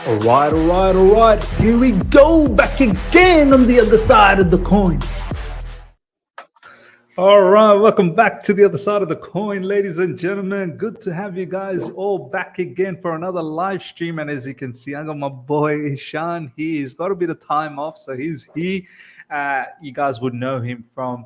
All right. Here we go, back again on the other side of the coin. All right, welcome back to the other side of the coin, ladies and gentlemen. Good to have you guys all back again for another live stream. And as you can see, I got my boy Ishan. He's got a bit of time off, so he's here. You guys would know him from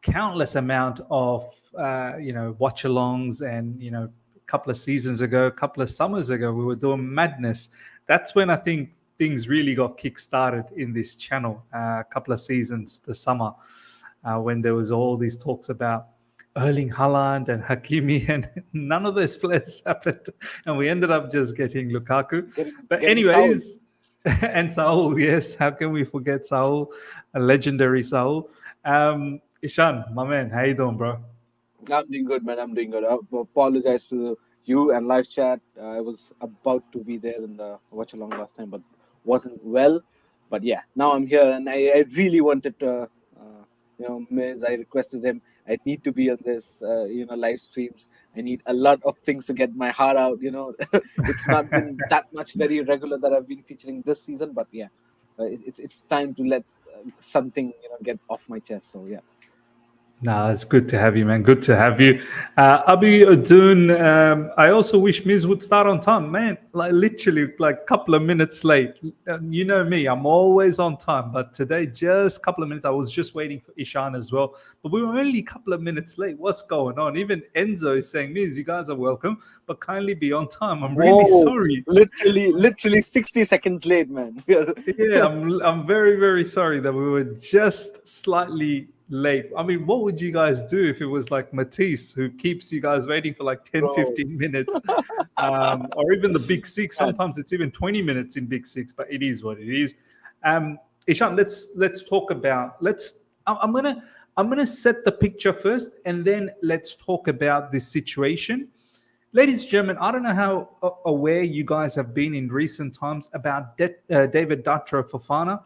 countless amount of watch-alongs, and a couple of seasons ago, a couple of summers ago, we were doing madness. That's when I think things really got kick-started in this channel. A couple of seasons, the summer, when there was all these talks about Erling Haaland and Hakimi, and none of those players happened, and we ended up just getting Lukaku. Anyways, Saul. And Saul, yes, how can we forget Saul, a legendary Saul? Ishan, my man, how you doing, bro? I'm doing good, man. I'm doing good. I apologize to you and live chat. I was about to be there in the watch along last time, but wasn't well. But yeah, now I'm here, and I really wanted to, Miz, I requested him. I need to be on this, live streams. I need a lot of things to get my heart out. It's not been that much very regular that I've been featuring this season, but yeah, it's time to let something get off my chest. So yeah. No, it's good to have you, man. Good to have you. Abi Adun, I also wish Miz would start on time, man. Literally a couple of minutes late. You know me, I'm always on time. But today, just a couple of minutes. I was just waiting for Ishan as well. But we were only a couple of minutes late. What's going on? Even Enzo is saying, Miz, you guys are welcome, but kindly be on time. I'm really sorry. Literally 60 seconds late, man. Yeah, I'm very, very sorry that we were just slightly late. I mean, what would you guys do if it was like Matisse, who keeps you guys waiting for 10-15 minutes, or even the Big Six? Sometimes it's even 20 minutes in Big Six, but it is what it is. Ishan, let's talk about. I'm gonna set the picture first, and then let's talk about this situation. Ladies and gentlemen, I don't know how aware you guys have been in recent times about David Datro Fofana.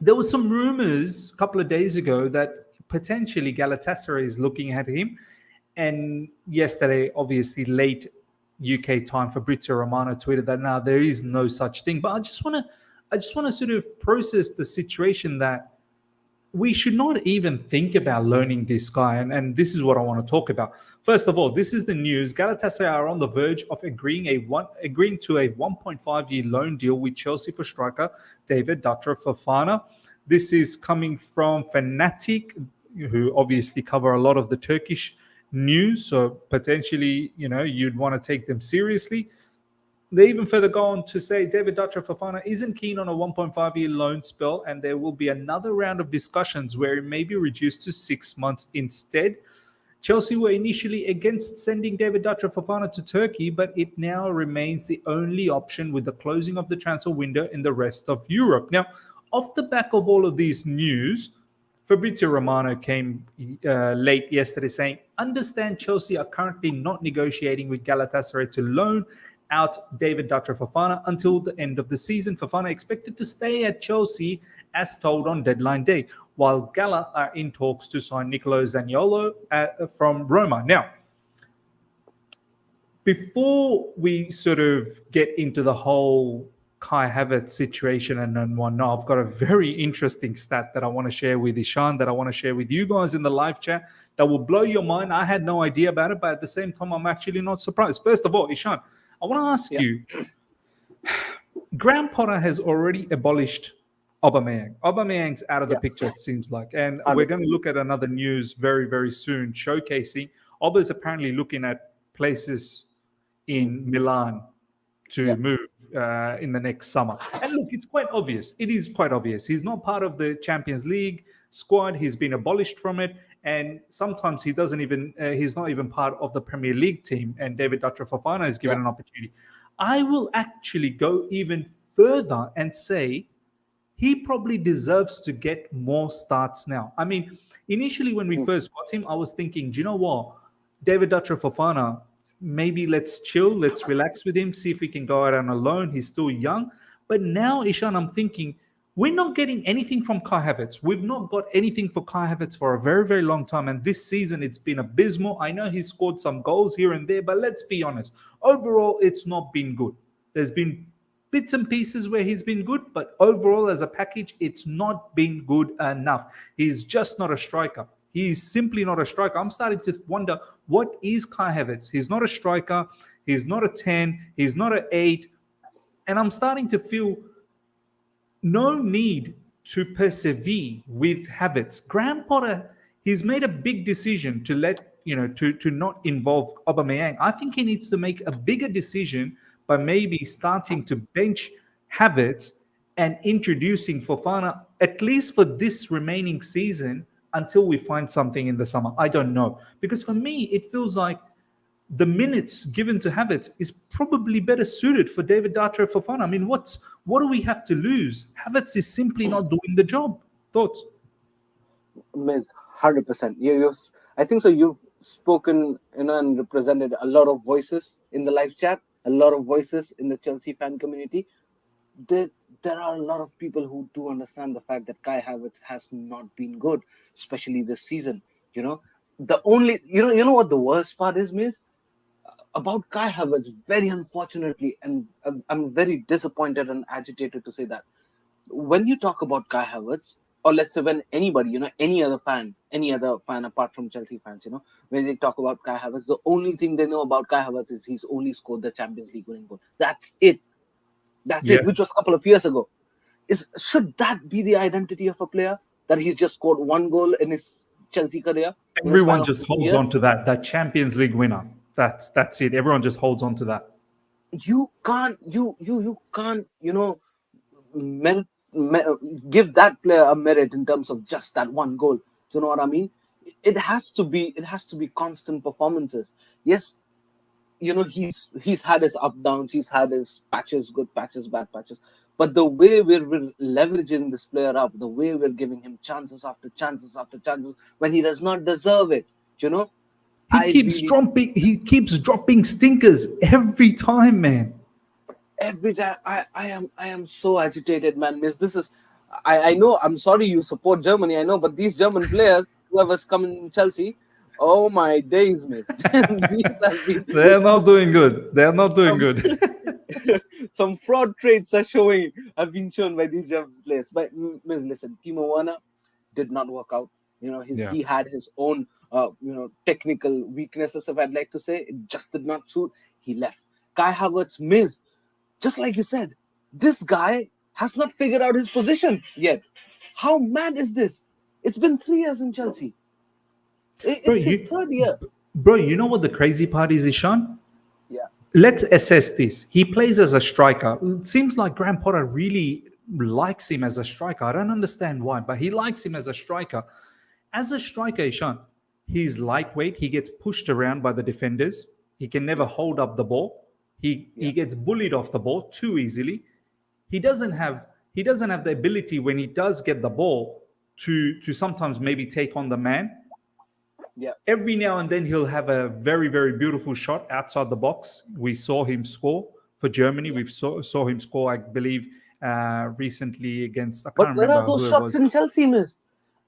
There was some rumors a couple of days ago that potentially Galatasaray is looking at him. And yesterday, obviously late UK time, Fabrizio Romano tweeted that now there is no such thing. But I just want to sort of process the situation that we should not even think about loaning this guy. And this is what I want to talk about. First of all, this is the news. Galatasaray are on the verge of agreeing to a 1.5-year loan deal with Chelsea for striker David Datro Fofana. This is coming from Fanatic, who obviously cover a lot of the Turkish news. So potentially, you'd want to take them seriously. They even further go on to say David Datro Fofana isn't keen on a 1.5-year loan spell, and there will be another round of discussions where it may be reduced to 6 months instead. Chelsea were initially against sending David Datro Fofana to Turkey, but it now remains the only option with the closing of the transfer window in the rest of Europe. Now, off the back of all of these news, Fabrizio Romano came late yesterday saying, understand Chelsea are currently not negotiating with Galatasaray to loan out David Datro Fofana until the end of the season. Fofana expected to stay at Chelsea as told on deadline day, while Gala are in talks to sign Nicolò Zaniolo from Roma. Now, before we sort of get into the whole Kai Havertz situation and whatnot, I've got a very interesting stat that I want to share with Ishan, that I want to share with you guys in the live chat that will blow your mind. I had no idea about it, but at the same time, I'm actually not surprised. First of all, Ishan, I want to ask you, Graham Potter has already abolished Aubameyang. Aubameyang's out of the picture, it seems like. And we're going to look at another news very, very soon showcasing Aubameyang is apparently looking at places in Milan to move in the next summer. And look, it's quite obvious. It is quite obvious. He's not part of the Champions League squad. He's been abolished from it. And sometimes he's not even part of the Premier League team. And David Datro Fofana is given an opportunity. I will actually go even further and say he probably deserves to get more starts now. I mean, initially when we first got him, I was thinking, do you know what? David Datro Fofana, maybe let's chill, let's relax with him, see if we can go out on a loan. He's still young. But now, Ishan, I'm thinking, We're not getting anything from Kai Havertz. We've not got anything for Kai Havertz for a very, very long time. And this season, it's been abysmal. I know he's scored some goals here and there, but let's be honest. Overall, it's not been good. There's been bits and pieces where he's been good, but overall, as a package, it's not been good enough. He's just not a striker. He's simply not a striker. I'm starting to wonder, what is Kai Havertz? He's not a striker. He's not a 10. He's not an 8. And I'm starting to feel no need to persevere with Havertz. Graham Potter, he's made a big decision to to not involve Aubameyang. I think he needs to make a bigger decision by maybe starting to bench Havertz and introducing Fofana, at least for this remaining season, until we find something in the summer. I don't know. Because for me, it feels like the minutes given to Havertz is probably better suited for David Datro Fofana. I mean, what do we have to lose? Havertz is simply not doing the job. Thoughts? Miss 100%. I think so. You've spoken, and represented a lot of voices in the live chat, a lot of voices in the Chelsea fan community. There are a lot of people who do understand the fact that Kai Havertz has not been good, especially this season. The only, you know what the worst part is, Miss? About Kai Havertz, very unfortunately, and I'm very disappointed and agitated to say that when you talk about Kai Havertz, or let's say when anybody, any other fan apart from Chelsea fans, when they talk about Kai Havertz, the only thing they know about Kai Havertz is he's only scored the Champions League winning goal. That's it. It, which was a couple of years ago. Should that be the identity of a player, that he's just scored one goal in his Chelsea career? Everyone just holds on to that Champions League winner. That's it. Everyone just holds on to that. You can't, give that player a merit in terms of just that one goal. Do you know what I mean? It has to be constant performances. Yes, he's had his up downs, he's had his patches, good patches, bad patches. But the way we're leveraging this player up, the way we're giving him chances after chances after chances when he does not deserve it, He keeps dropping stinkers every time, man. Every time I am so agitated, man. Miss, this is I know, I'm sorry you support Germany, I know, but these German players, whoever's coming in Chelsea, oh my days, Miss. They're not doing good. They're not doing good. Some fraud traits have been shown by these German players. But Miss, listen, Timo Werner did not work out. He had his own technical weaknesses, if I'd like to say. It just did not suit. He left. Kai Havertz, Miss, just like you said, this guy has not figured out his position yet. How mad is this? It's been 3 years in Chelsea. It's his third year. Bro, you know what the crazy part is, Ishan? Yeah. Let's assess this. He plays as a striker. It seems like Graham Potter really likes him as a striker. I don't understand why, but he likes him as a striker. As a striker, Ishan, he's lightweight. He gets pushed around by the defenders. He can never hold up the ball. He gets bullied off the ball too easily. He doesn't have the ability when he does get the ball to sometimes maybe take on the man. Yeah. Every now and then he'll have a very, very beautiful shot outside the box. We saw him score for Germany. Yeah. We saw him score, I believe, recently against. I can't remember. But where are those shots in Chelsea, Miss?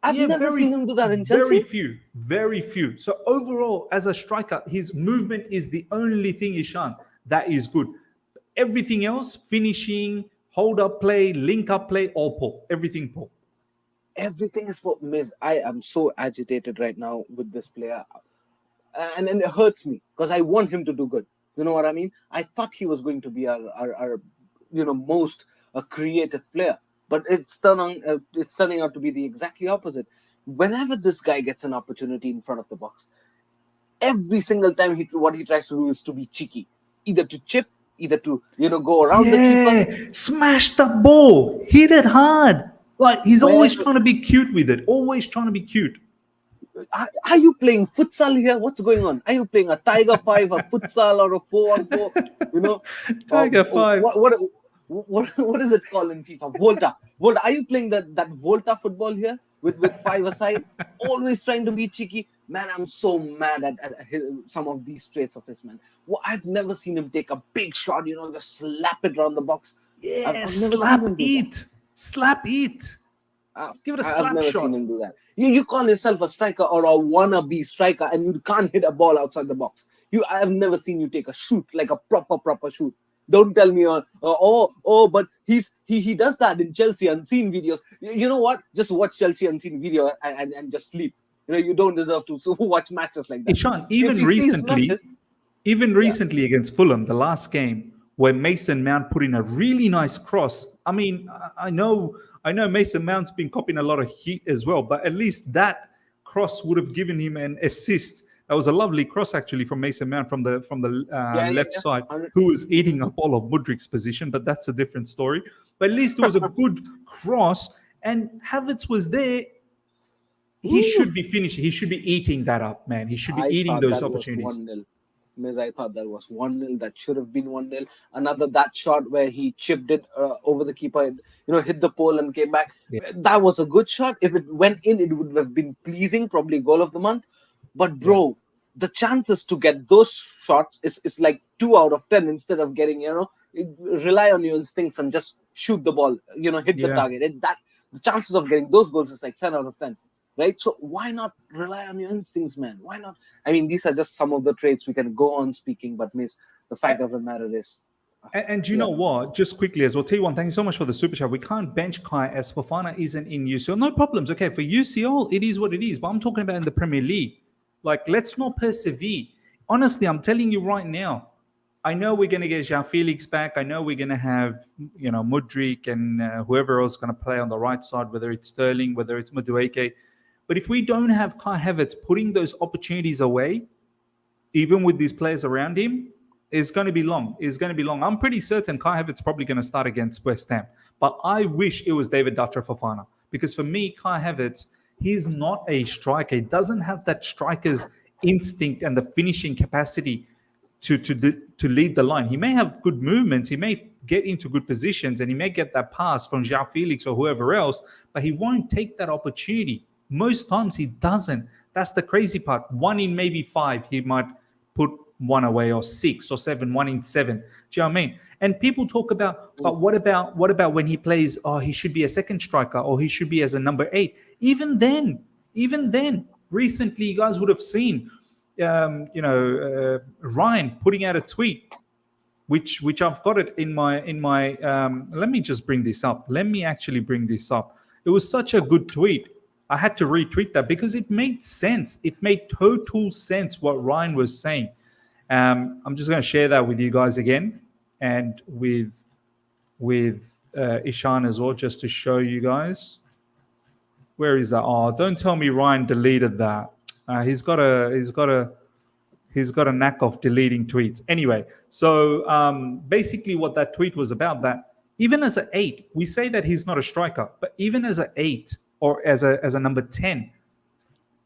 I've never seen him do that in Chelsea. Very few. So overall, as a striker, his movement is the only thing, Ishan, that is good. Everything else, finishing, hold up play, link up play, all poor. Everything poor. Everything is poor. Miss, I am so agitated right now with this player. And it hurts me because I want him to do good. You know what I mean? I thought he was going to be our most creative player. But it's turning out to be the exactly opposite. Whenever this guy gets an opportunity in front of the box, every single time what he tries to do is to be cheeky, either to chip, either to go around the keeper, smash the ball, hit it hard. Like he's always trying to be cute with it. Always trying to be cute. Are you playing futsal here? What's going on? Are you playing a Tiger 5, a futsal, or a 4-on-4? Tiger 5. What is it called in FIFA? Volta. Are you playing that Volta football here with 5 aside? Always trying to be cheeky. Man, I'm so mad at some of these traits of his, man. Well, I've never seen him take a big shot, just slap it around the box. Yeah, slap it. Slap it. Give it a I've slap never shot. seen him do that. You call yourself a striker or a wannabe striker, and you can't hit a ball outside the box. I have never seen you take a shoot, like a proper shoot. Don't tell me but he does that in Chelsea unseen videos. You know what? Just watch Chelsea unseen video and just sleep. You don't deserve to watch matches like that. Ishan, even recently against Fulham, the last game, where Mason Mount put in a really nice cross. I mean, I know Mason Mount's been copying a lot of heat as well, but at least that cross would have given him an assist. That was a lovely cross actually from Mason Mount from the left side, who was eating up all of Mudrik's position, but that's a different story. But at least it was a good cross, and Havertz was there. He should be finishing. He should be eating that up, man. He should be eating those opportunities. Miss, I thought that was 1-0. That should have been 1-0. That shot where he chipped it over the keeper, hit the pole and came back. Yeah. That was a good shot. If it went in, it would have been pleasing, probably goal of the month. But bro, the chances to get those shots is like 2 out of 10 instead of getting, rely on your instincts and just shoot the ball, hit the target. The chances of getting those goals is like 10 out of 10. Right? So why not rely on your instincts, man? Why not? I mean, these are just some of the traits we can go on speaking, but miss the fact of the matter is. And you know what? Just quickly as well, T1, thank you so much for the super chat. We can't bench Kai as Fofana isn't in UCL. No problems. Okay, for UCL, it is what it is. But I'm talking about in the Premier League. Like, let's not persevere. Honestly, I'm telling you right now, I know we're going to get João Felix back. I know we're going to have, Mudryk and whoever else is going to play on the right side, whether it's Sterling, whether it's Madueke. But if we don't have Kai Havertz putting those opportunities away, even with these players around him, it's going to be long. I'm pretty certain Kai Havertz is probably going to start against West Ham. But I wish it was David Datro Fofana. Because for me, Kai Havertz, he's not a striker. He doesn't have that striker's instinct and the finishing capacity to lead the line. He may have good movements. He may get into good positions. And he may get that pass from João Felix or whoever else. But he won't take that opportunity. Most times he doesn't. That's the crazy part. 1 in maybe 5, he might put 1 away, or 6 or 7, 1 in 7. Do you know what I mean? And people talk about, but what about when he plays? Oh, he should be a second striker, or he should be as a number 8. Even then, recently you guys would have seen, Ryan putting out a tweet, which I've got it in my. Let me just bring this up. Let me actually bring this up. It was such a good tweet. I had to retweet that because it made sense. It made total sense what Ryan was saying. I'm just going to share that with you guys again, and with Ishan as well, just to show you guys. Where is that? Oh, don't tell me Ryan deleted that. He's got a knack of deleting tweets. Anyway, so basically what that tweet was about, that even as an 8, we say that he's not a striker, but even as an 8 or as a number 10,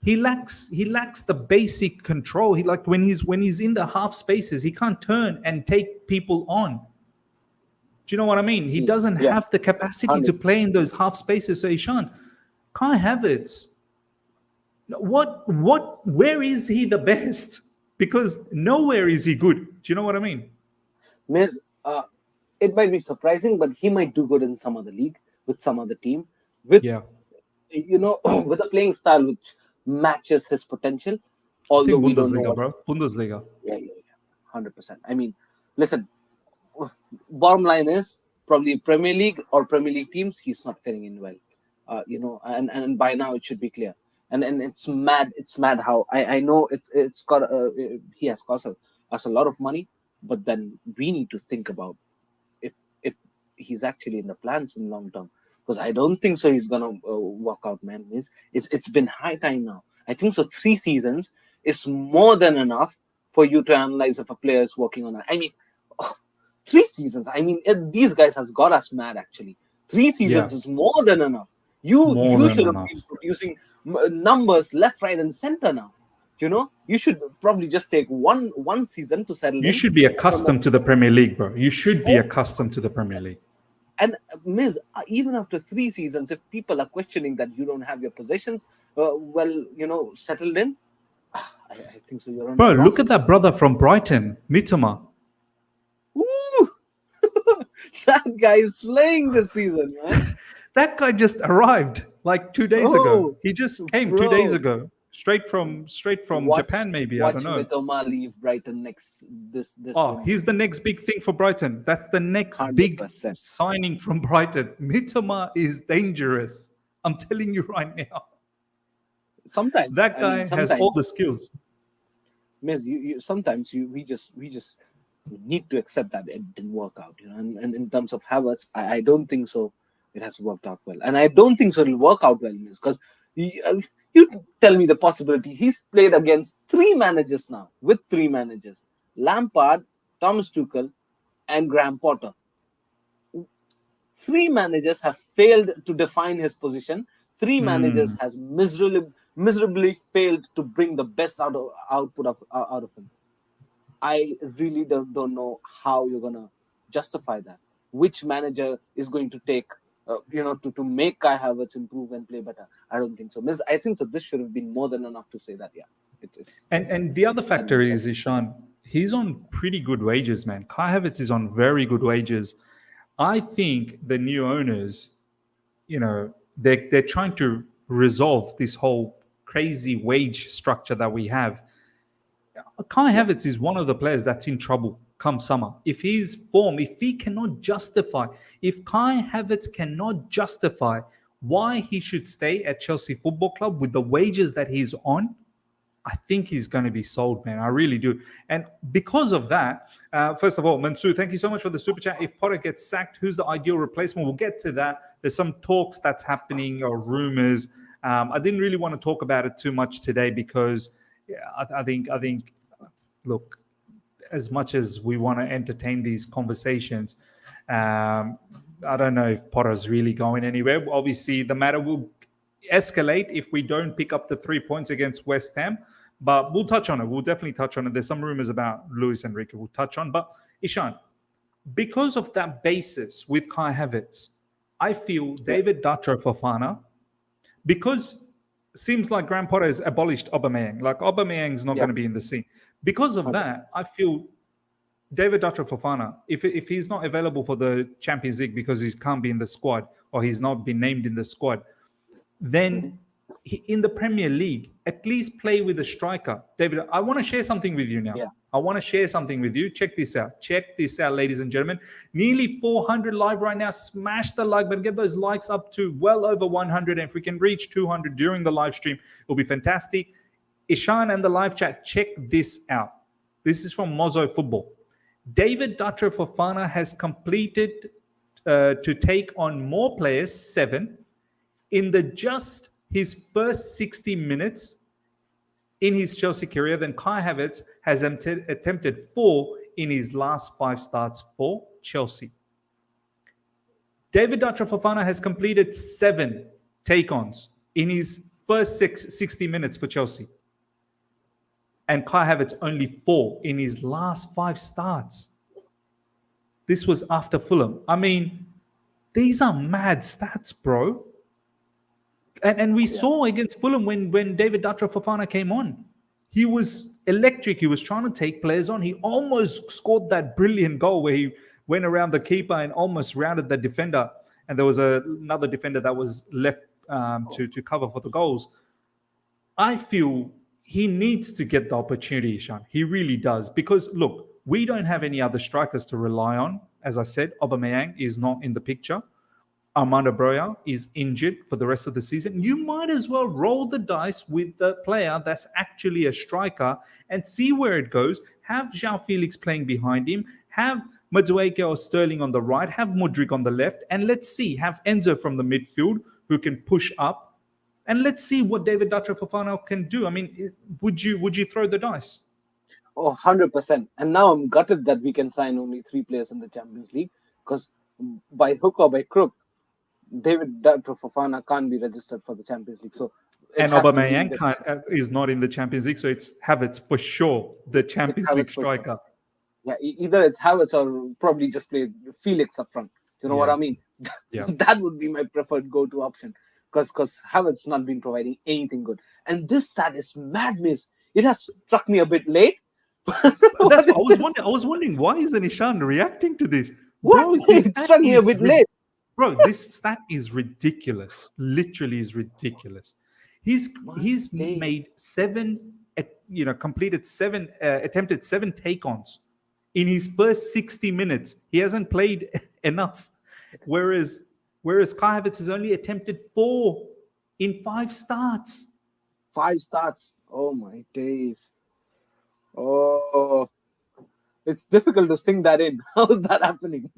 he lacks the basic control. He, like, when he's in the half spaces, he can't turn and take people on. Do you know what I mean? He doesn't have the capacity to play in those half spaces. So Ishan, Kai Havertz, where is he the best? Because nowhere is he good. Do you know what I mean? Miss, it might be surprising, but he might do good in some other league with some other team with with a playing style which matches his potential. Although we don't know Bundesliga. Yeah, 100%. I mean, listen, bottom line is probably Premier League or Premier League teams, he's not fitting in well. And by now it should be clear. And it's mad. It's mad how I know it's got he has cost us a lot of money, but then we need to think about if he's actually in the plans in long term. Because I don't think so he's gonna work out, man. It's been high time now. I think so 3 seasons is more than enough for you to analyze if a player is working on that. I mean, 3 seasons. I mean, these guys has got us mad. Actually, 3 seasons is more than enough. You should have been producing numbers left, right, and center now. You should probably just take one season to settle. You should be accustomed to the Premier League, bro. You should be accustomed to the Premier League. And Miz, even after 3 seasons, if people are questioning that you don't have your positions settled in, I think so. You're on. Bro, look at that brother from Brighton, Mitoma. Ooh, that guy is slaying this season, man. That guy just arrived like 2 days ago. He just came 2 days ago, straight from Japan, maybe. I don't know. Watch Mitoma leave Brighton next this. Oh, he's the next big thing for Brighton. That's the next 100%. big signing from Brighton. Mitoma is dangerous. I'm telling you right now. Sometimes that guy has all the skills. Miss, we just need to accept that it didn't work out. And in terms of Havertz, I don't think so. It has worked out well, and I don't think so. It'll work out well, Miss, because you tell me the possibility. He's played against 3 managers now, with 3 managers: Lampard, Thomas Tuchel, and Graham Potter. 3 managers have failed to define his position. 3 managers has miserably failed to bring the best output of him. I really don't know how you're gonna justify that. Which manager is going to take, to make Kai Havertz improve and play better? I don't think so. I think so. This should have been more than enough to say that. Yeah, it's. And the other factor is, Ishan, he's on pretty good wages, man. Kai Havertz is on very good wages. I think the new owners, they're trying to resolve this whole crazy wage structure that we have. Kai Havertz is one of the players that's in trouble come summer. If Kai Havertz cannot justify why he should stay at Chelsea Football Club with the wages that he's on, I think he's going to be sold, man. I really do. And because of that, first of all, Mansoor, thank you so much for the super chat. If Potter gets sacked, who's the ideal replacement? We'll get to that. There's some talks that's happening or rumors. I didn't really want to talk about it too much today because I think, look, as much as we want to entertain these conversations, I don't know if Potter's really going anywhere. Obviously, the matter will escalate if we don't pick up the 3 points against West Ham. But we'll touch on it. We'll definitely touch on it. There's some rumors about Luis Enrique we'll touch on. But Ishan, because of that basis with Kai Havertz, I feel David Datro Fofana, because it seems like Graham Potter has abolished Aubameyang. Like Aubameyang's not going to be in the scene. Because of that, I feel David Datro Fofana, if he's not available for the Champions League because he can't be in the squad or he's not been named in the squad, then in the Premier League, at least play with a striker. David, I want to share something with you now. Yeah. I want to share something with you. Check this out. Ladies and gentlemen. Nearly 400 live right now. Smash the like button. Get those likes up to well over 100. And if we can reach 200 during the live stream, it'll be fantastic. Ishan and the live chat, check this out. This is from Mozo Football. David Datro Fofana has completed to take on more players, 7, in his first 60 minutes in his Chelsea career than Kai Havertz has attempted 4 in his last 5 starts for Chelsea. David Datro Fofana has completed 7 take-ons in his first 60 minutes for Chelsea. And Kai Havertz only 4 in his last 5 starts. This was after Fulham. I mean, these are mad stats, bro. And we saw against Fulham when David Datro Fofana came on. He was electric. He was trying to take players on. He almost scored that brilliant goal where he went around the keeper and almost rounded the defender. And there was another defender that was left to cover for the goals. I feel he needs to get the opportunity, Sean. He really does. Because, look, we don't have any other strikers to rely on. As I said, Aubameyang is not in the picture. Armando Broja is injured for the rest of the season. You might as well roll the dice with the player that's actually a striker and see where it goes. Have João Felix playing behind him. Have Madueke or Sterling on the right. Have Mudryk on the left. And let's see. Have Enzo from the midfield who can push up. And let's see what David Datro Fofana can do. I mean, would you throw the dice? Oh, 100%. And now I'm gutted that we can sign only 3 players in the Champions League because by hook or by crook, David Datro Fofana can't be registered for the Champions League. So and Aubameyang is not in the Champions League, so it's Havertz for sure, the Champions League striker. Sure. Yeah, either it's Havertz or probably just play Felix up front. You know what I mean? Yeah. That would be my preferred go-to option because Havertz not been providing anything good. And this stat is madness. It has struck me a bit late. I was wondering why isn't Ishan reacting to this? What? It struck me a bit late. Bro, this stat is ridiculous. Literally is ridiculous. He's made completed seven, attempted 7 take-ons in his first 60 minutes. He hasn't played enough. Whereas Kai Havertz has only attempted 4 in 5 starts. 5 starts. Oh my days. Oh, it's difficult to sink that in. How is that happening?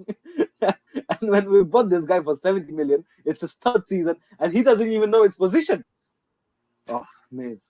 And when we bought this guy for 70 million, it's his 3rd season, and he doesn't even know his position. Oh, Maze.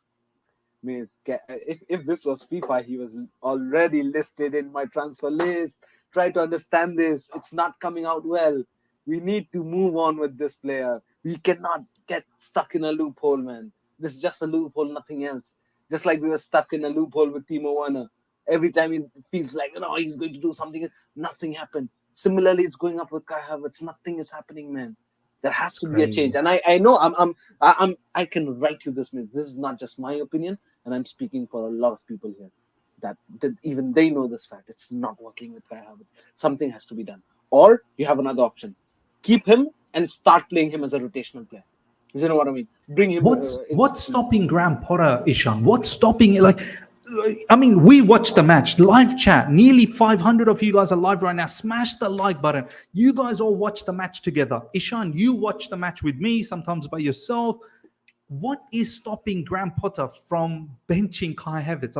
If this was FIFA, he was already listed in my transfer list. Try to understand this. It's not coming out well. We need to move on with this player. We cannot get stuck in a loophole, man. This is just a loophole, nothing else. Just like we were stuck in a loophole with Timo Werner. Every time it feels like, he's going to do something, nothing happened. Similarly, it's going up with Kai Havertz. Nothing is happening, man. There has to be a change. And I know I can write you this. This is not just my opinion, and I'm speaking for a lot of people here. That even they know this fact. It's not working with Kai Havertz. Something has to be done. Or you have another option. Keep him and start playing him as a rotational player. You know what I mean? Bring him. What's stopping Graham Potter, Ishan? What's stopping it? We watched the match, live chat. Nearly 500 of you guys are live right now. Smash the like button. You guys all watch the match together. Ishan, you watch the match with me, sometimes by yourself. What is stopping Graham Potter from benching Kai Havertz?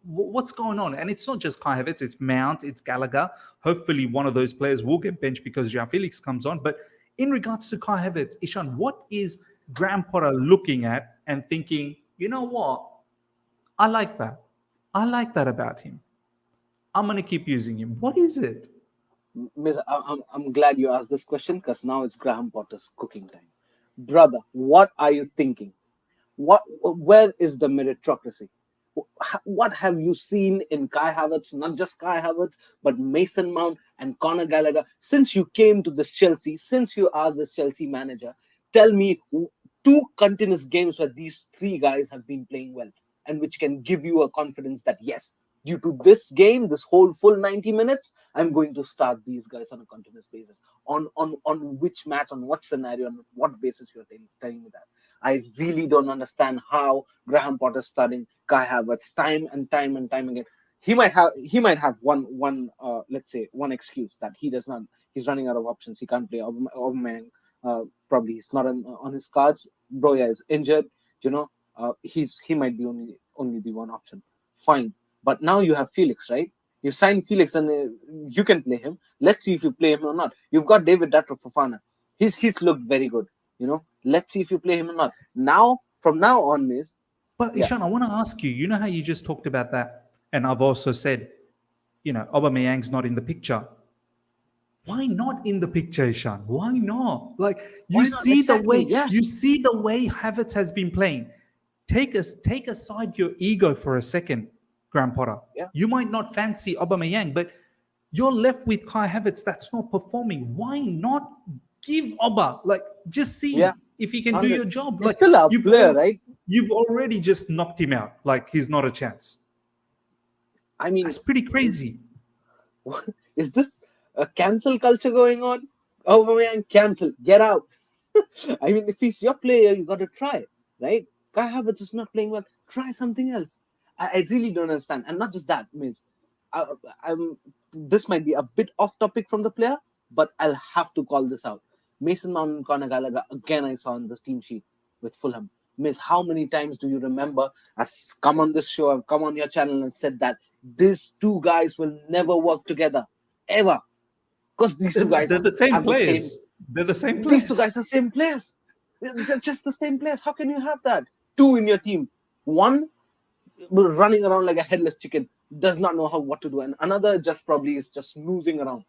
What's going on? And it's not just Kai Havertz, it's Mount, it's Gallagher. Hopefully one of those players will get benched because João Felix comes on. But in regards to Kai Havertz, Ishan, what is Graham Potter looking at and thinking, you know what? I like that. I like that about him. I'm going to keep using him. What is it? Miss, I'm glad you asked this question because now it's Graham Potter's cooking time. Brother, what are you thinking? Where is the meritocracy? What have you seen in Kai Havertz? Not just Kai Havertz, but Mason Mount and Conor Gallagher. Since you came to this Chelsea, since you are this Chelsea manager, tell me 2 continuous games where these 3 guys have been playing well, and which can give you a confidence that, yes, due to this game, this whole full 90 minutes, I'm going to start these guys on a continuous basis. On which match, on what scenario, on what basis you're telling me that? I really don't understand how Graham Potter's starting Kai Havertz time and time again. He might have one let's say one excuse that he's running out of options. He can't play Aubameyang. Probably he's not on his cards. Broya is injured. He might be only the one option. Fine, but now you have Felix, right? You signed Felix and you can play him. Let's see if you play him or not. You've got David Datro Fofana. He's looked very good. Let's see if you play him or not. Now, from now on, Miss. But Ishan, I want to ask you. You know how you just talked about that, and I've also said, Aubameyang's not in the picture. Why not in the picture, Ishan? Why not? You see the way Havertz has been playing. Take aside your ego for a second, Graham Potter. Yeah. You might not fancy Aubameyang, but you're left with Kai Havertz that's not performing. Why not give Oba? Just see if he can do your job. He's still a player, right? You've already just knocked him out. He's not a chance. I mean, that's pretty crazy. Is this a cancel culture going on? Aubameyang, cancel, get out. I mean, if he's your player, you got to try, right? Kai Havertz is not playing well. Try something else. I really don't understand. And not just that, Miss. This might be a bit off topic from the player, but I'll have to call this out. Mason Mount and Conor Gallagher, again, I saw on the team sheet with Fulham. Miss, how many times do you remember I've come on this show, I've come on your channel and said that these 2 guys will never work together, ever. Because these 2 guys they're the same players. They're the same players. These 2 guys are same players. They're just the same players. How can you have that? 2 in your team. One running around like a headless chicken, does not know what to do, and another is just snoozing around.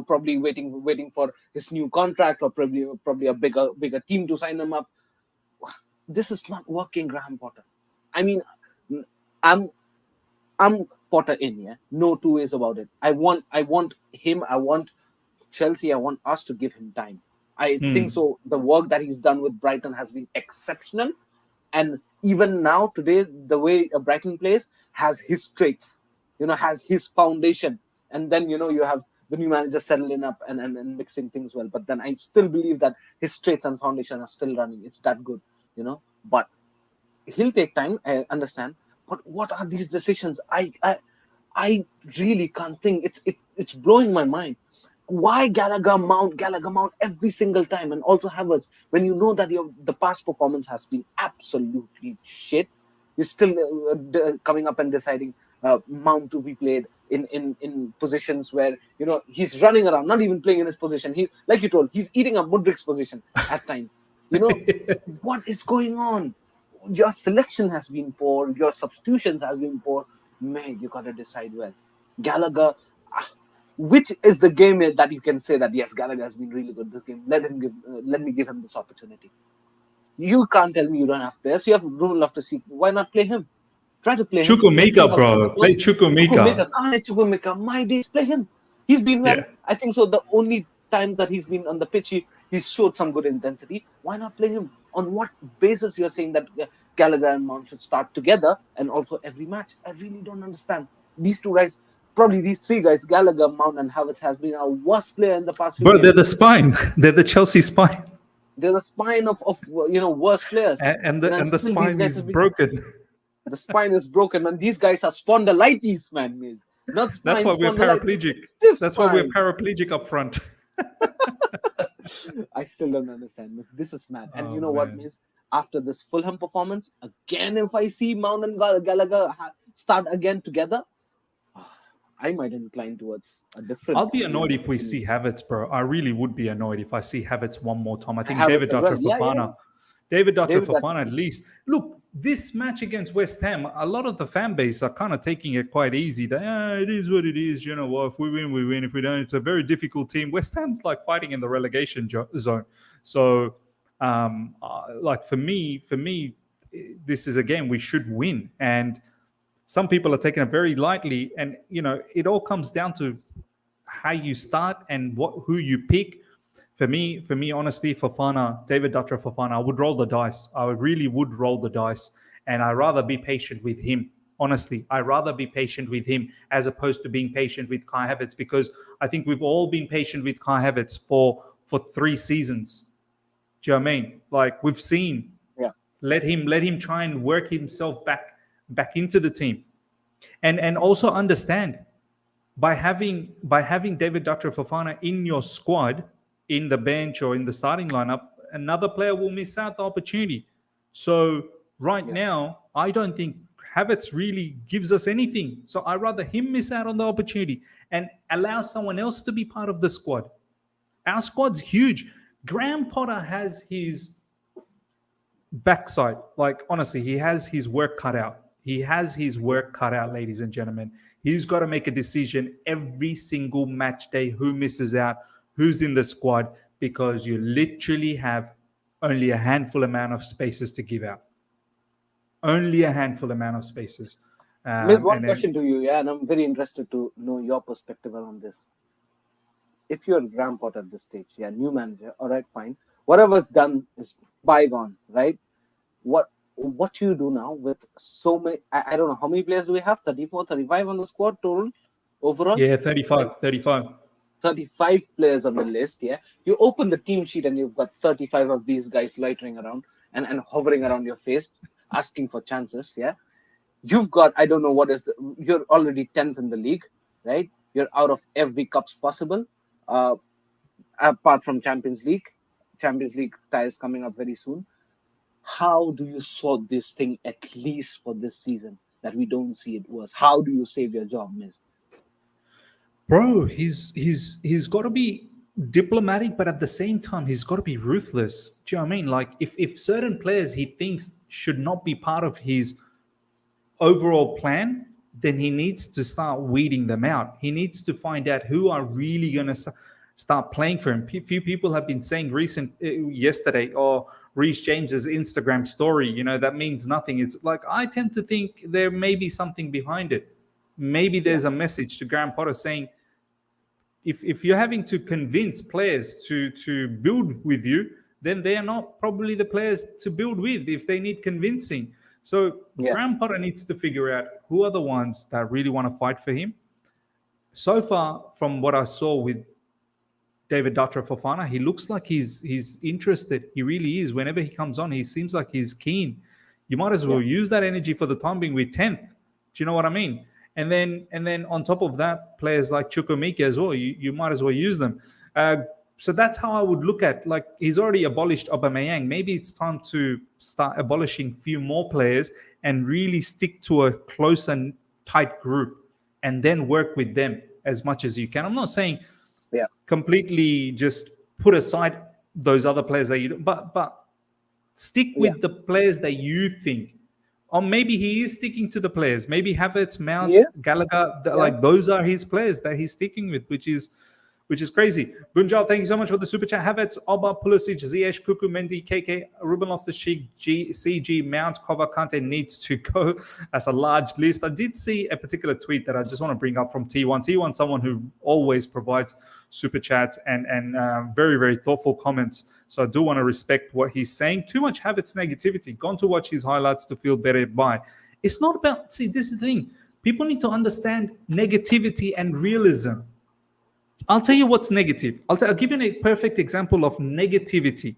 Probably waiting for his new contract, or probably a bigger team to sign him up. This is not working, Graham Potter. I mean, I'm Potter in, yeah. No 2 ways about it. I want him. I want Chelsea. I want us to give him time. I think so. The work that he's done with Brighton has been exceptional, and even now today, the way Brighton plays has his traits. Has his foundation, and then you have the new manager settling up and mixing things well. But then I still believe that his traits and foundation are still running. It's that good, But he'll take time. I understand. But what are these decisions? I really can't think. It's blowing my mind. Why Gallagher Mount every single time, and also Havertz, when you know that the past performance has been absolutely shit, you're still coming up and deciding Mount to be played in positions where he's running around, not even playing in his position. He's, like you told, he's eating a Mudrik's position at times. What is going on? Your selection has been poor. Your substitutions have been poor. Man, you got to decide well. Gallagher, which is the game that you can say that, yes, Gallagher has been really good this game. Let me give him this opportunity. You can't tell me you don't have players. You have Ruben Loftus-Cheek. Why not play him? Try to play him. Chukwuemeka, bro. Play Chukwuemeka. My days, play him. He's been well. Yeah. I think so. The only time that he's been on the pitch, he's showed some good intensity. Why not play him? On what basis you're saying that Gallagher and Mount should start together and also every match? I really don't understand. These two guys, probably these three guys, Gallagher, Mount, and Havertz, has been our worst player in the past few Bro, years. they're the spine. They're the Chelsea spine. They're the spine of worst players. And the spine is broken. The spine is broken, man. These guys are spondylitis, man. Not spine, that's why we're paraplegic. That's why we're paraplegic up front. I still don't understand. This is mad. And what, Miz? After this Fulham performance, again, if I see Mount and Gallagher start again together, I might incline towards a different... I'll be annoyed if we see Havertz, bro. I really would be annoyed if I see Havertz one more time. I think Havertz David Datro Fofana. Yeah. David Datro Fofana at least. Look, this match against West Ham, a lot of the fan base are kind of taking it quite easy. It is what it is. You know what? If we win, we win. If we don't, it's a very difficult team. West Ham's like fighting in the relegation zone. So, for me, this is a game we should win. And some people are taking it very lightly. And, it all comes down to how you start and who you pick. For me, honestly, Fofana, David Datro Fofana, I would roll the dice. I really would roll the dice. And I'd rather be patient with him. Honestly, I'd rather be patient with him as opposed to being patient with Kai Havertz, because I think we've all been patient with Kai Havertz for 3 seasons. Do you know what I mean? Like, we've seen. Yeah. Let him try and work himself back into the team. And also understand, by having David Datro Fofana in your squad, in the bench or in the starting lineup, another player will miss out the opportunity. So now, I don't think Havertz really gives us anything. So I'd rather him miss out on the opportunity and allow someone else to be part of the squad. Our squad's huge. Graham Potter has his backside. Like, honestly, he has his work cut out. He has his work cut out, ladies and gentlemen. He's got to make a decision every single match day who misses out, who's in the squad, because you literally have only a handful amount of spaces to give out. Only a handful amount of spaces. Miss, one question to you, and I'm very interested to know your perspective on this. If you're Graham Potter at this stage, new manager, all right, fine. Whatever's done is bygone, right? What do you do now with so many? I don't know, how many players do we have? 34, 35 on the squad total overall? Yeah, 35. 35 players on the list, You open the team sheet and you've got 35 of these guys loitering around and hovering around your face, asking for chances, You've got, I don't know you're already 10th in the league, right? You're out of every cups possible, apart from Champions League. Champions League ties coming up very soon. How do you sort this thing, at least for this season, that we don't see it worse? How do you save your job, Miz? Bro, he's got to be diplomatic, but at the same time, he's got to be ruthless. Do you know what I mean? Like, if certain players he thinks should not be part of his overall plan, then he needs to start weeding them out. He needs to find out who are really going to start playing for him. Few people have been saying yesterday, Reece James's Instagram story, that means nothing. It's like, I tend to think there may be something behind it. Maybe there's a message to Graham Potter saying, if you're having to convince players to build with you, then they are not probably the players to build with if they need convincing. So Graham Potter needs to figure out who are the ones that really want to fight for him. so far, from what I saw with David Datro Fofana, he looks like he's interested. He really is. Whenever he comes on, he seems like he's keen. You might as well use that energy for the time being with 10th. Do you know what I mean? And then on top of that, players like Chukwuemeka as well. You might as well use them. So that's how I would look at, like, he's already abolished Aubameyang. Maybe it's time to start abolishing a few more players and really stick to a close and tight group and then work with them as much as you can. I'm not saying completely just put aside those other players that you don't, but stick with the players that you think. Or maybe he is sticking to the players. Maybe Havertz, Mount, Gallagher, like those are his players that he's sticking with, which is crazy. Gunjal, thank you so much for the super chat. Havertz, Oba, Pulisic, Ziyech, Kuku, Mendy, KK, Ruben Loftus-Cheek, CG, Mount, Kante needs to go. That's a large list. I did see a particular tweet that I just want to bring up from T1. T1, someone who always provides super chats and very, very thoughtful comments. So I do want to respect what he's saying. Too much Havertz negativity. Gone to watch his highlights to feel better by. It's not about, see, this is the thing. People need to understand negativity and realism. I'll tell you what's negative. I'll give you a perfect example of negativity.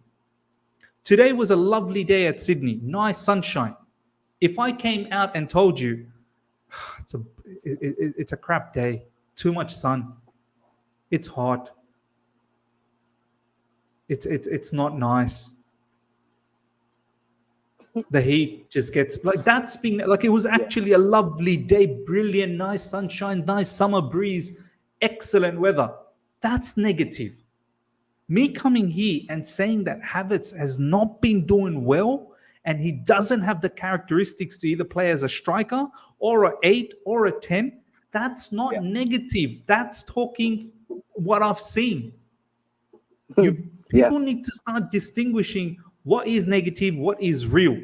Today was a lovely day at Sydney. Nice sunshine. If I came out and told you it's a crap day, too much sun, it's hot, it's not nice, the heat just gets like, that's being like, it was actually a lovely day, brilliant, nice sunshine, nice summer breeze, excellent weather. That's negative. Me coming here and saying that Havertz has not been doing well and he doesn't have the characteristics to either play as a striker or an 8 or a 10, that's not negative. That's talking what I've seen. People need to start distinguishing what is negative, what is real.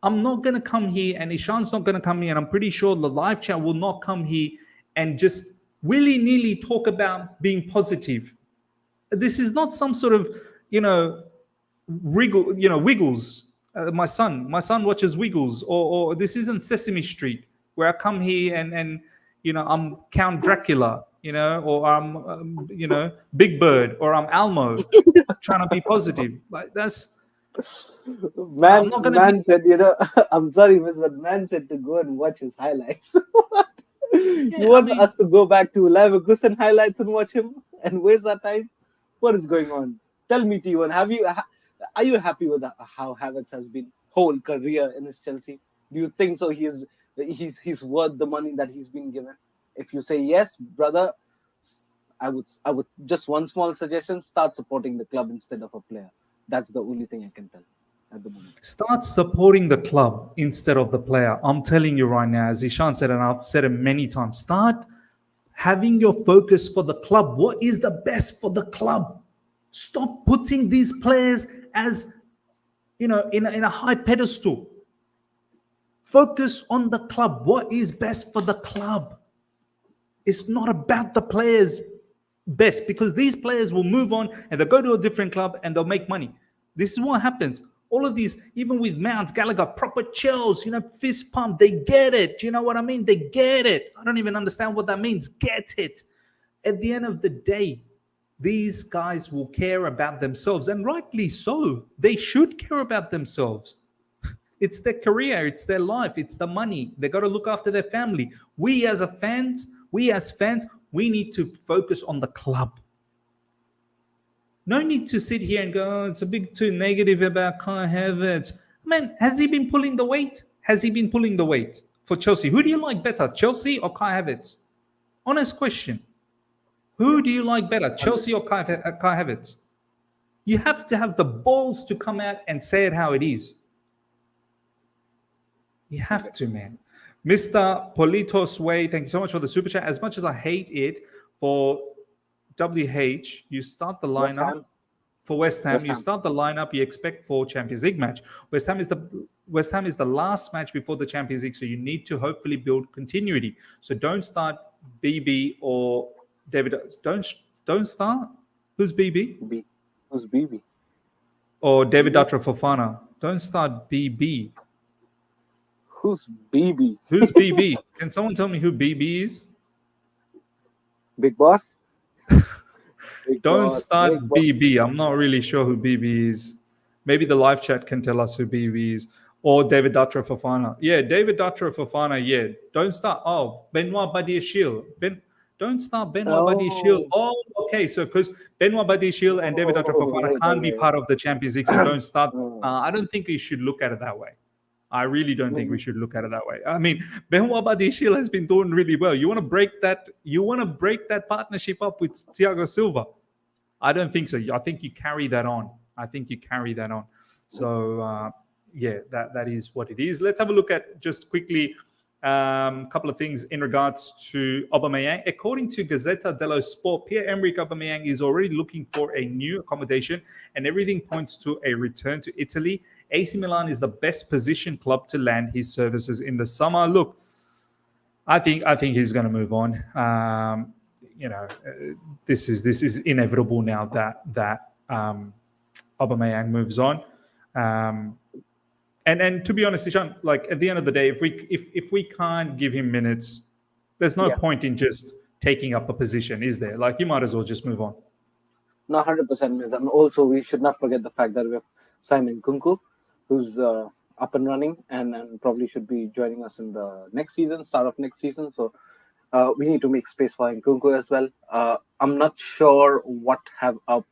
I'm not going to come here, and Ishan's not going to come here, and I'm pretty sure the live chat will not come here and just willy-nilly talk about being positive. This is not some sort of, Wiggles. My son watches Wiggles, or this isn't Sesame Street where I come here and I'm Count Dracula, or I'm, Big Bird, or I'm Elmo, trying to be positive. Like, that's man said, I'm sorry, miss, but man said to go and watch his highlights. You want us to go back to Leverkusen highlights and watch him and waste our time? What is going on? Tell me, T1, are you happy with how Havertz has been whole career in his Chelsea? Do you think so? He's worth the money that he's been given? If you say yes, brother, I would just one small suggestion: start supporting the club instead of a player. That's the only thing I can tell at the moment. Start supporting the club instead of the player. I'm telling you right now, as Ishan said, and I've said it many times, start having your focus for the club. What is the best for the club? Stop putting these players as, in a high pedestal. Focus on the club. What is best for the club? It's not about the players' best, because these players will move on and they'll go to a different club and they'll make money. This is what happens. All of these, even with Mount, Gallagher, proper chills, fist pump, they get it. You know what I mean? They get it. I don't even understand what that means. Get it. At the end of the day, these guys will care about themselves, and rightly so. They should care about themselves. It's their career, it's their life, it's the money. They got to look after their family. We as fans, we need to focus on the club. No need to sit here and go, it's a bit too negative about Kai Havertz. Man, has he been pulling the weight? Has he been pulling the weight for Chelsea? Who do you like better, Chelsea or Kai Havertz? Honest question. Who do you like better, Chelsea or Kai Havertz? You have to have the balls to come out and say it how it is. You have to, man. Mr. Politos Way, thank you so much for the super chat. As much as I hate it, for WH, you start the lineup for West Ham. You start the lineup you expect for Champions League match. West Ham is the last match before the Champions League, so you need to hopefully build continuity. So don't start BB or David. Don't start. Who's BB? Who's BB? Or David Datro Fofana. Don't start BB. Who's BB? Who's BB? Can someone tell me who BB is? Big boss. Big Don't boss, start big boss. BB. I'm not really sure who BB is. Maybe the live chat can tell us who BB is. Or David Datro Fofana. Yeah, David Datro Fofana, yeah. Don't start. Oh, Benoit Badiashile. Don't start Benoit Badiashile. Oh, Oh, okay. So because Benoit Badiashile and David Datro Fofana right, can't be right, part of the Champions League, so don't start. right. I don't think we should look at it that way. I really don't think we Mhm. should look at it that way. I mean, Benoit Badiashile has been doing really well. You want to break that? You want to break that partnership up with Thiago Silva? I don't think so. I think you carry that on. So yeah, that is what it is. Let's have a look at just quickly a couple of things in regards to Aubameyang. According to Gazzetta dello Sport, Pierre-Emerick Aubameyang is already looking for a new accommodation, and everything points to a return to Italy. AC Milan is the best positioned club to land his services in the summer. Look, I think he's going to move on. This is inevitable now that Aubameyang moves on. And to be honest, Ishan, like at the end of the day, if we can't give him minutes, there's no Yeah. point in just taking up a position, is there? Like you might as well just move on. No, 100%, Miss. And also, we should not forget the fact that we have Simon Kunku, who's up and running and probably should be joining us in the next season, start of next season. So we need to make space for Kunku as well. I'm not sure what have our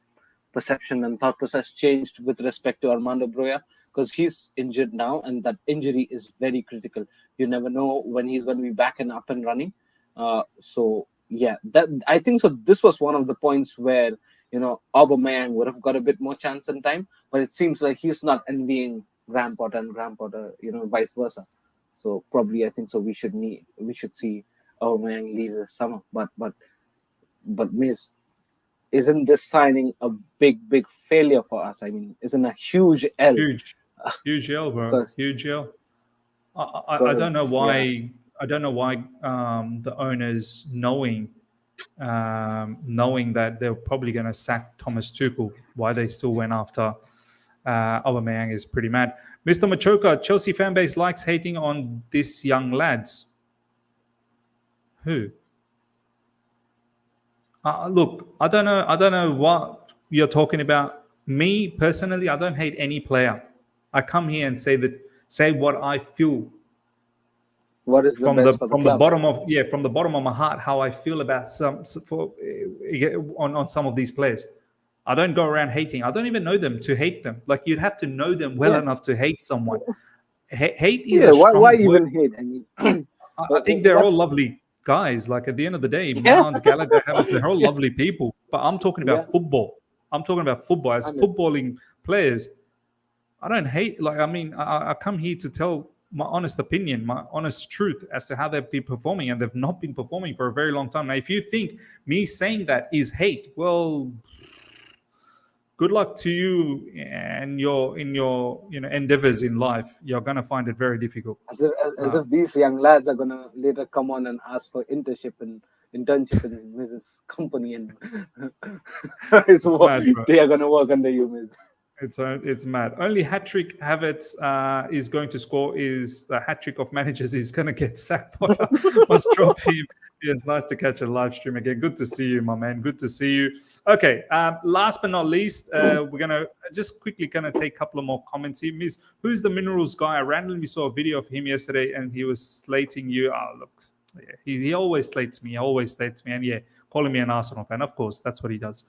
perception and thought process changed with respect to Armando Broja, because he's injured now, and that injury is very critical. You never know when he's going to be back and up and running. So yeah, that I think so. This was one of the points where Aubameyang would have got a bit more chance and time, but it seems like he's not envying Graham Potter and Graham Potter, vice versa. So probably I think so. We should see Aubameyang leave this summer, but Miss, isn't this signing a big failure for us? I mean, isn't a huge L? Huge L, bro. 'Cause- Huge L. I don't know why. Yeah. I don't know why the owners, knowing that they're probably going to sack Thomas Tuchel, why they still went after Aubameyang is pretty mad. Mr. Machoka, Chelsea fan base likes hating on this young lads. Who? Look, I don't know what you're talking about. Me personally, I don't hate any player. I come here and say what I feel. What is the from best the for the club? from the bottom of my heart, how I feel about on some of these players. I don't go around hating. I don't even know them to hate them. Like, you'd have to know them well enough to hate someone. Hate is a strong why word. even hate? I mean, I think they're all lovely guys. Like, at the end of the day, Mounds, Gallagher, Havertz, they're all lovely people. But I'm talking about football. I'm talking about football. As footballing players, I don't hate. Like, I mean, I come here to tell my honest opinion, my honest truth as to how they've been performing, and they've not been performing for a very long time. Now, if you think me saying that is hate, well, good luck to you and your endeavors in life. You're gonna find it very difficult. As if these young lads are gonna later come on and ask for internship in Mrs. Company, and they are gonna work under you, Ms. It's mad. Only hat-trick Havertz is going to score. Is the hat-trick of managers is going to get sacked. Potter must drop him. It's nice to catch a live stream again. Good to see you, my man. Good to see you. Okay, last but not least, we're going to just quickly take a couple of more comments here. Miss, who's the minerals guy? I randomly saw a video of him yesterday, and he was slating you. Oh, look. Yeah, he always slates me. And yeah, calling me an Arsenal fan. Of course, that's what he does.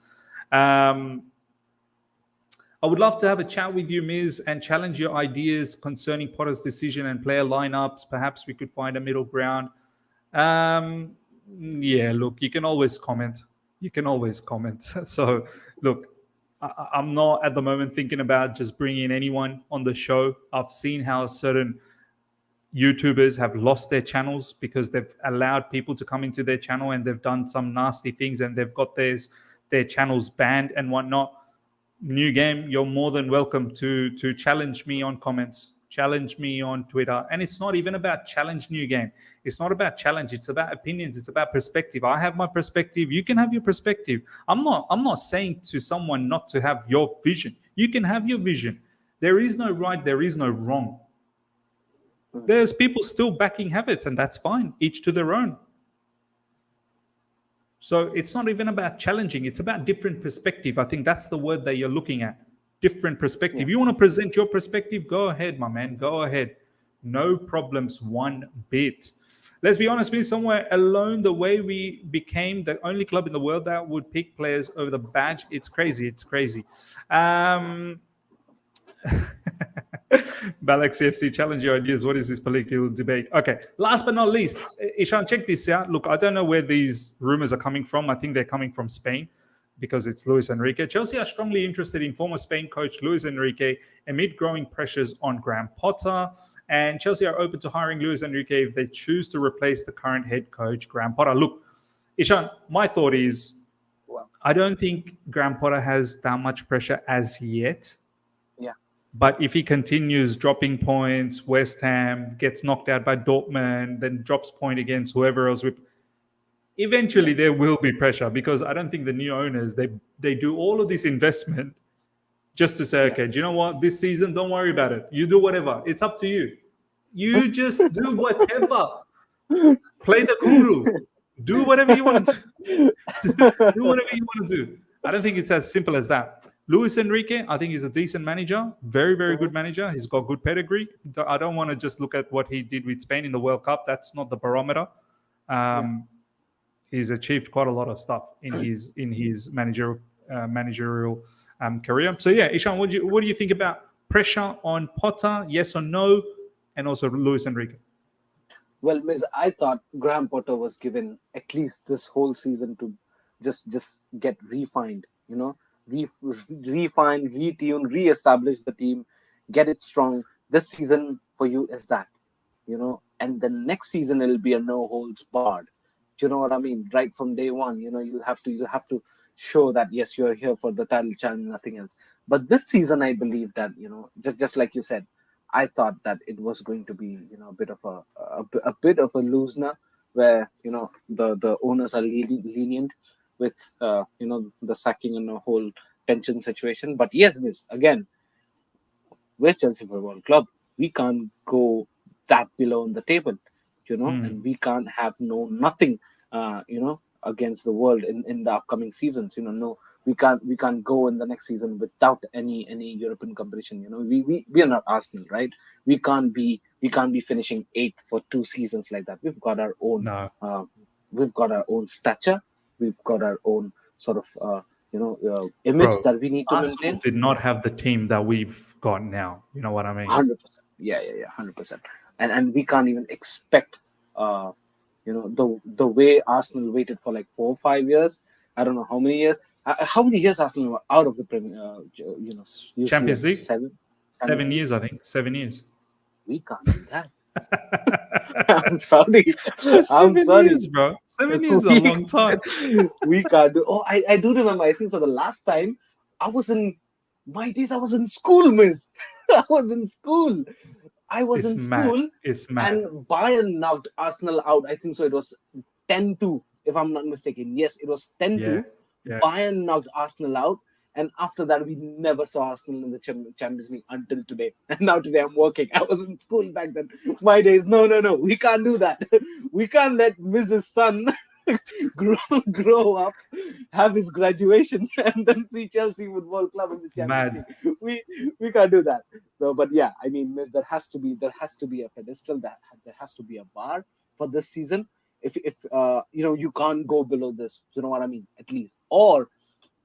I would love to have a chat with you, Miz, and challenge your ideas concerning Potter's decision and player lineups. Perhaps we could find a middle ground. Yeah, look, you can always comment. So, look, I'm not at the moment thinking about just bringing anyone on the show. I've seen how certain YouTubers have lost their channels because they've allowed people to come into their channel and they've done some nasty things and they've got their channels banned and whatnot. New game, you're more than welcome to challenge me on comments, challenge me on Twitter. And it's not even about challenge New Game. It's not about challenge. It's about opinions. It's about perspective. I have my perspective. You can have your perspective. I'm not saying to someone not to have your vision. You can have your vision. There is no right. There is no wrong. There's people still backing Havertz, and that's fine. Each to their own. So it's not even about challenging. It's about different perspective. I think that's the word that you're looking at. Different perspective. Yeah. You want to present your perspective? Go ahead, my man. Go ahead. No problems one bit. Let's be honest, we're somewhere alone. The way we became the only club in the world that would pick players over the badge, it's crazy. It's crazy. Balaxy FC, challenge your ideas. What is this political debate? Okay, last but not least, Ishan, check this out. Look, I don't know where these rumors are coming from. I think they're coming from Spain because it's Luis Enrique. Chelsea are strongly interested in former Spain coach Luis Enrique amid growing pressures on Graham Potter. And Chelsea are open to hiring Luis Enrique if they choose to replace the current head coach, Graham Potter. Look, Ishan, my thought is I don't think Graham Potter has that much pressure as yet. Yeah. But if he continues dropping points, West Ham gets knocked out by Dortmund, then drops point against whoever else, eventually there will be pressure because I don't think the new owners, they do all of this investment just to say, okay, do you know what? This season, don't worry about it. You do whatever. It's up to you. You just do whatever. Play the guru. Do whatever you want to do. Do whatever you want to do. I don't think it's as simple as that. Luis Enrique, I think he's a decent manager. Very, very good manager. He's got good pedigree. I don't want to just look at what he did with Spain in the World Cup. That's not the barometer. He's achieved quite a lot of stuff in his managerial career. So yeah, Ishan, what do you think about pressure on Potter? Yes or no? And also Luis Enrique. Well, Miz, I thought Graham Potter was given at least this whole season to just get refined, refine, retune, re-establish the team, get it strong. This season for you is that, and the next season it'll be a no holds barred. Do you know what I mean? Right from day one, you'll have to show that yes, you're here for the title challenge, nothing else. But this season, I believe that just like you said, I thought that it was going to be a bit of a loosener where the owners are lenient with the sacking and the whole tension situation. But yes, Miss, again, we're Chelsea Football Club. We can't go that below on the table, and we can't have nothing against the world in the upcoming seasons. No, we can't go in the next season without any European competition. We are not Arsenal, right? We can't be finishing 8th for 2 seasons like that. We've got our own we've got our own stature, we've got our own sort of image that we need to Arsenal maintain. Did not have the team that we've got now. You know what I mean? 100%. Yeah, 100%. And we can't even expect the way Arsenal waited for like 4 or 5 years. I don't know how many years. How many years Arsenal were out of the Premier? Champions League. 7 years, I think. 7 years. We can't do that. I'm sorry. 7 years, bro. 7 years is a long time. We can't do. Oh, I do remember. I think for the last time, I was in school, Miss. I was in school. It's mad. And Bayern knocked Arsenal out. I think so. It was 10-2, if I'm not mistaken. Yes, it was 10-2. Yeah. Bayern knocked Arsenal out. And after that, we never saw Arsenal in the Champions League until today. And now today I'm working. I was in school back then. My days, no. We can't do that. We can't let Mrs. Son grow up, have his graduation, and then see Chelsea Football Club in the Champions League. We can't do that. So, but yeah, I mean, Miss, there has to be a pedestal. There has to be a bar for this season. If you can't go below this. You know what I mean? At least. Or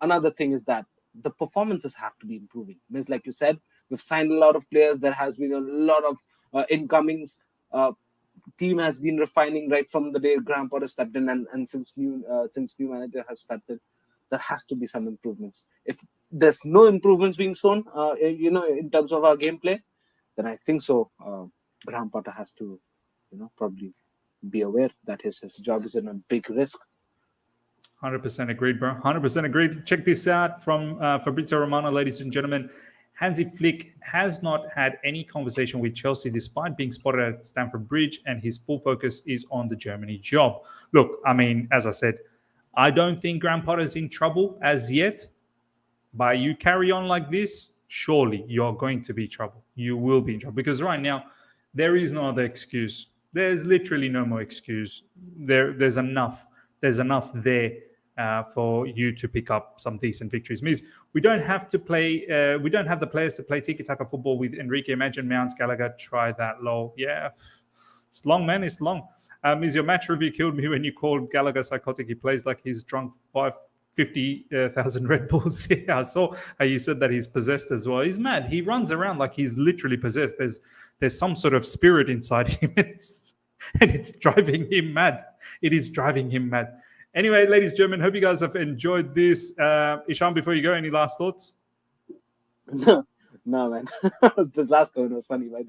another thing is that the performances have to be improving. Miss, like you said, we've signed a lot of players. There has been a lot of incomings. Team has been refining right from the day Graham Potter stepped in, and since new manager has started, there has to be some improvements. If there's no improvements being shown, in terms of our gameplay, then I think so. Graham Potter has to, probably be aware that his job is in a big risk. 100% agreed, bro. 100% agreed. Check this out from Fabrizio Romano, ladies and gentlemen. Hansi Flick has not had any conversation with Chelsea despite being spotted at Stamford Bridge, and his full focus is on the Germany job. Look, I mean, as I said, I don't think Graham Potter's in trouble as yet, but you carry on like this, surely you're going to be in trouble. You will be in trouble because right now there is no other excuse. There's literally no more excuse. There's enough. There's enough there for you to pick up some decent victories. Means we don't have to play. We don't have the players to play tiki-taka football with Enrique. Imagine Mount Gallagher. Try that, lol. Yeah, it's long, man. It's long. Is your match review killed me when you called Gallagher psychotic? He plays like he's drunk 50,000 Red Bulls. Yeah, I saw how you said that he's possessed as well. He's mad. He runs around like he's literally possessed. There's some sort of spirit inside him, and it's driving him mad. It is driving him mad. Anyway, ladies and gentlemen, hope you guys have enjoyed this. Isham, before you go, any last thoughts? No, man. This last one was funny, right?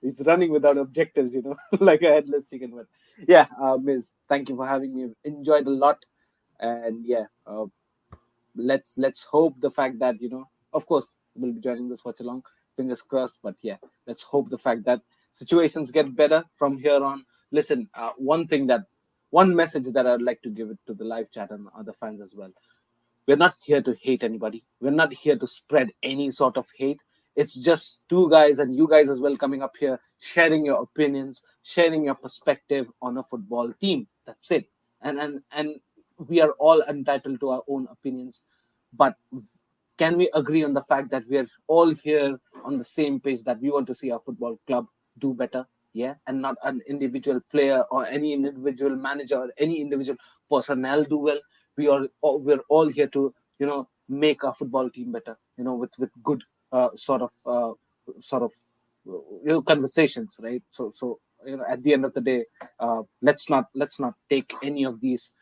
He's running without objectives, like a headless chicken. But yeah, Miz, thank you for having me. Enjoyed a lot. And yeah, let's hope the fact that, of course, we'll be joining this watch along. Fingers crossed. But yeah, let's hope the fact that situations get better from here on. Listen, one message that I'd like to give it to the live chat and other fans as well. We're not here to hate anybody. We're not here to spread any sort of hate. It's just two guys and you guys as well coming up here, sharing your opinions, sharing your perspective on a football team. That's it. And we are all entitled to our own opinions. But can we agree on the fact that we're all here on the same page, that we want to see our football club do better? Yeah, and not an individual player or any individual manager or any individual personnel do well. We're all here to make our football team better. With good sort of conversations, right? So at the end of the day, let's not take any of these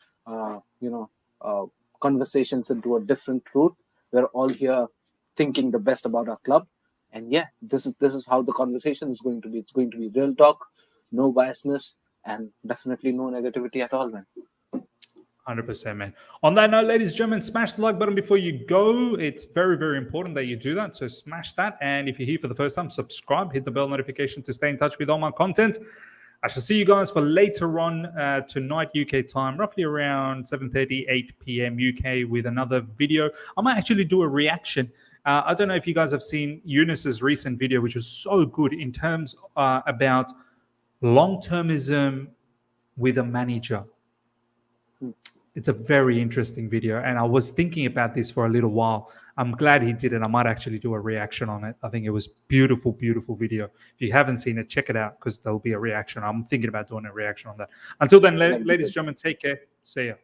conversations into a different route. We're all here thinking the best about our club. And yeah, this is how the conversation is going to be. It's going to be real talk, no biasness, and definitely no negativity at all, man. 100%, man. On that note, ladies and gentlemen, smash the like button before you go. It's very, very important that you do that. So smash that. And if you're here for the first time, subscribe, hit the bell notification to stay in touch with all my content. I shall see you guys for later on tonight, UK time, roughly around 7:30, 8 p.m. UK with another video. I might actually do a reaction. I don't know if you guys have seen Eunice's recent video, which was so good in terms about long-termism with a manager. It's a very interesting video, and I was thinking about this for a little while. I'm glad he did it. I might actually do a reaction on it. I think it was beautiful, beautiful video. If you haven't seen it, check it out because there'll be a reaction. I'm thinking about doing a reaction on that. Until then, ladies and gentlemen, take care. See ya.